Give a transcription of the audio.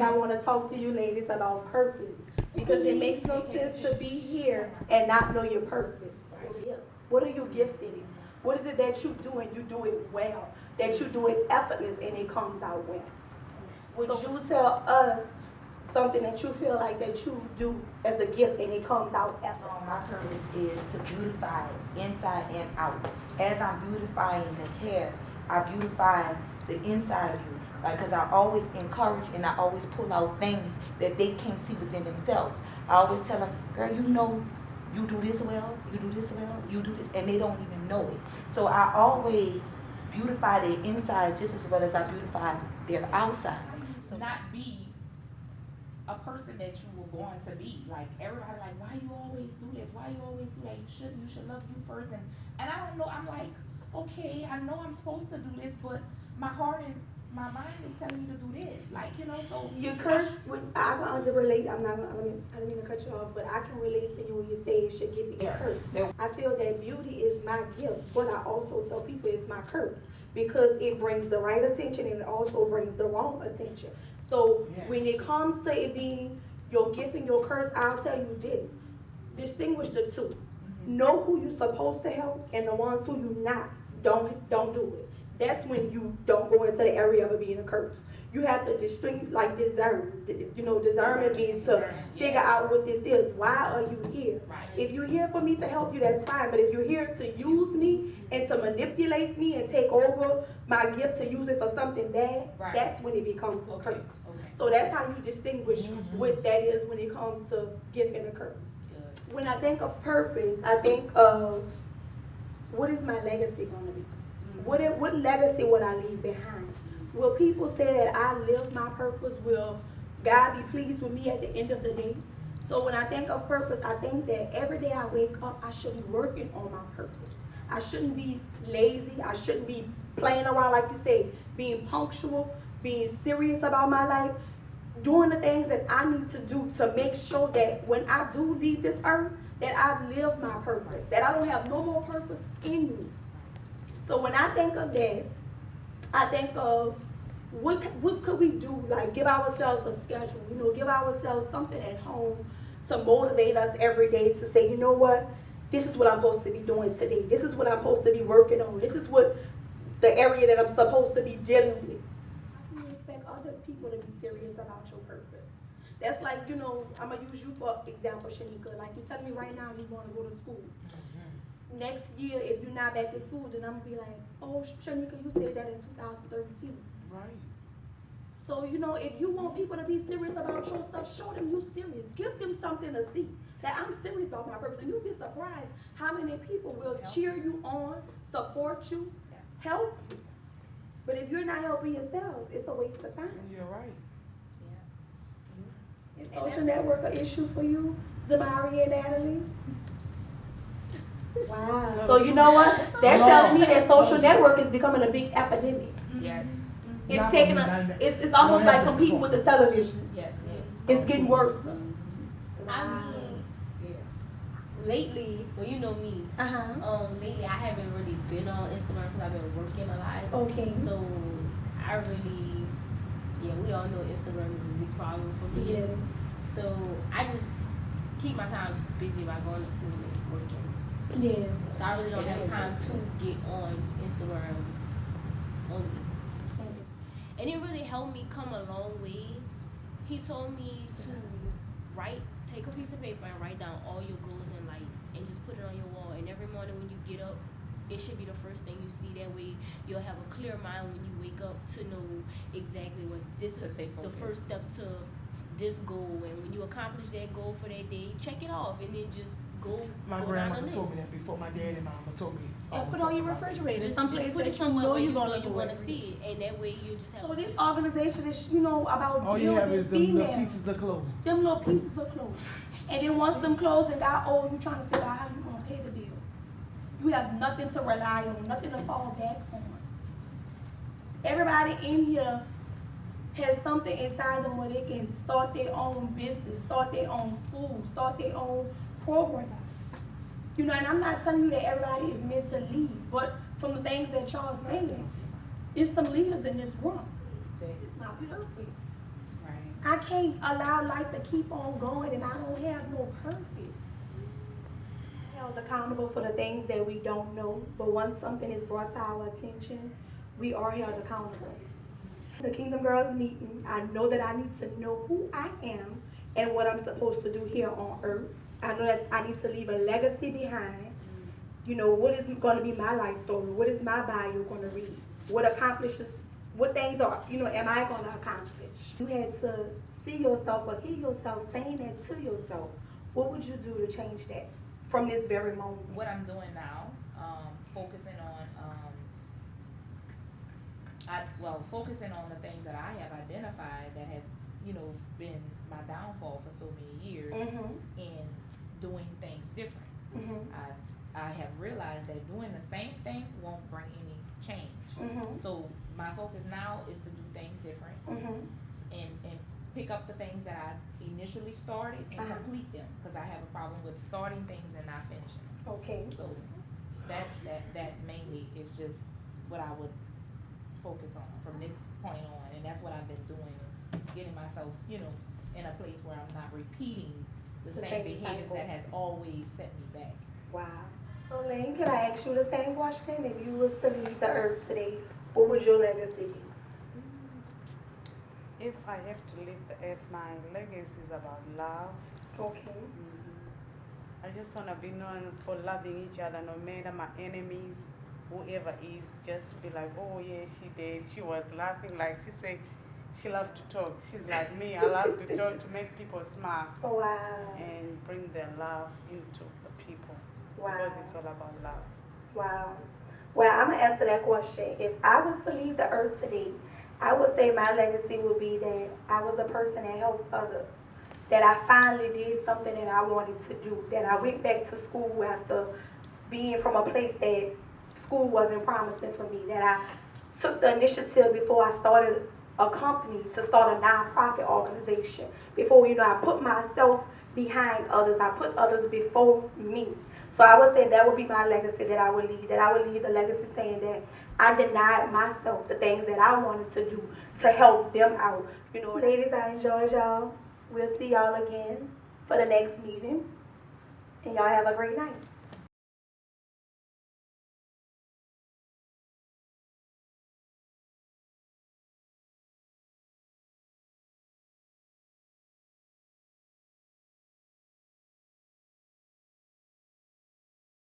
I want to talk to you ladies about purpose. Because it makes no sense to be here and not know your purpose. What are you gifted in? What is it that you do and you do it well? That you do it effortless and it comes out well? Would you tell us something that you feel like that you do as a gift and it comes out effortless? My purpose is to beautify inside and out. As I'm beautifying the hair, I beautify the inside of you. Like, because I always encourage and I always pull out things that they can't see within themselves. I always tell them, girl, you know, you do this well, you do this well, you do this, and they don't even know it. So I always beautify their inside just as well as I beautify their outside. So not be a person that you were born to be. Like, everybody like, why you always do this? Why you always do that? You should love you first. And I don't know, I'm like, okay, I know I'm supposed to do this, but my heart and my mind is telling me to do this. Like, you know, so Your curse, I can relate. I don't mean to cut you off, but I can relate to you when you say it's your gift and your curse. I feel that beauty is my gift, but I also tell people it's my curse because it brings the right attention and it also brings the wrong attention. So when it comes to it being your gift and your curse, I'll tell you this: distinguish the two. Know who you're supposed to help and the ones who you not. Don't do it. That's when you don't go into the area of it being a curse. You have to discern. Discernment means to figure out what this is. Why are you here? Right. If you're here for me to help you, that's fine. But if you're here to use me and to manipulate me and take over my gift to use it for something bad, that's when it becomes a curse. Okay. So that's how you distinguish what that is when it comes to gift and a curse. Good. When I think of purpose, I think of what is my legacy going to be? What legacy would I leave behind? Will people say that I live my purpose? Will God be pleased with me at the end of the day? So when I think of purpose, I think that every day I wake up, I should be working on my purpose. I shouldn't be lazy. I shouldn't be playing around, like you say, being punctual, being serious about my life, doing the things that I need to do to make sure that when I do leave this earth, that I've lived my purpose, that I don't have no more purpose in me. So when I think of that, I think of what could we do? Like, give ourselves a schedule, give ourselves something at home to motivate us every day to say, you know what, this is what I'm supposed to be doing today. This is what I'm supposed to be working on. This is what the area that I'm supposed to be dealing with. How can you expect other people to be serious about your purpose? That's like, I'm going to use you for example, Shanika. Like, you're telling me right now you want to go to school. Next year, if you're not back at school, then I'm going to be like, oh, Shanika, you said that in 2013. Right. So, if you want people to be serious about your stuff, show them you serious. Give them something to see that I'm serious about my purpose. And you'll be surprised how many people will cheer you on, support you, help you. But if you're not helping yourselves, it's a waste of time. You're right. Is social network an issue for you, Zamari and Natalie? Wow. So you know what? That tells me that social network is becoming a big epidemic. Yes. It's taking it's almost like competing with the television. Yes. It's getting worse. I mean, lately, well, you know me. Lately I haven't really been on Instagram because I've been working a lot. Okay. So I really, we all know Instagram is a big problem for me. Yeah. So I just keep my time busy by going to school and working. Yeah. So I really don't have time to get on Instagram only. And it really helped me come a long way. He told me to take a piece of paper and write down all your goals in life and just put it on your wall. And every morning when you get up, it should be the first thing you see. That way you'll have a clear mind when you wake up to know exactly what this is the first step to this goal. And when you accomplish that goal for that day, check it off and then just go My down grandmother the list. told me that before. My dad and mama told me. And put on your refrigerator. Just Someplace put that it you somewhere know where you're you know gonna you're do gonna it. see it, and that way you just have. So this organization is, about All you have is building them little females. pieces of clothes. Them little pieces of clothes. And then once them clothes and got old, you trying to figure out how you gonna pay the bill. You have nothing to rely on, nothing to fall back on. Everybody in here has something inside them where they can start their own business, start their own school, start their own program. And I'm not telling you that everybody is meant to lead, but from the things that y'all saying, there's some leaders in this room. It's not perfect. Right. I can't allow life to keep on going and I don't have no purpose. Held accountable for the things that we don't know, but once something is brought to our attention, we are held accountable. The Kingdom Girls meeting, I know that I need to know who I am and what I'm supposed to do here on earth. I know that I need to leave a legacy behind. You know, what is going to be my life story? What is my bio going to read? What things are, am I going to accomplish? You had to see yourself or hear yourself saying that to yourself. What would you do to change that from this very moment? What I'm doing now, focusing on, focusing on the things that I have identified that has, been my downfall for so many years, in doing things different. I have realized that doing the same thing won't bring any change. So my focus now is to do things different, and pick up the things that I initially started and complete them, because I have a problem with starting things and not finishing them. Okay. So that mainly is just what I would focus on from this point on, and that's what I've been doing, is getting myself, in a place where I'm not repeating the same behaviors that has always set me back. Wow. So Lane, can I ask you the same question? If you was to leave the earth today, what would your legacy be? If I have to leave the earth, my legacy is about love. Okay. I just want to be known for loving each other, no matter my enemies, whoever is, just be like, oh yeah, she did. She was laughing, like she said, she loved to talk. She's like me. I love to talk to make people smile. Oh, wow. And bring their love into the people. Wow. Because it's all about love. Wow. Well, I'm going to answer that question. If I was to leave the earth today, I would say my legacy would be that I was a person that helped others. That I finally did something that I wanted to do. That I went back to school after being from a place that school wasn't promising for me. That I took the initiative before I started a company to start a nonprofit organization. Before, I put myself behind others. I put others before me. So I would say that would be my legacy that I would leave. That I would leave the legacy saying that I denied myself the things that I wanted to do to help them out. Ladies, I enjoyed y'all. We'll see y'all again for the next meeting. And y'all have a great night.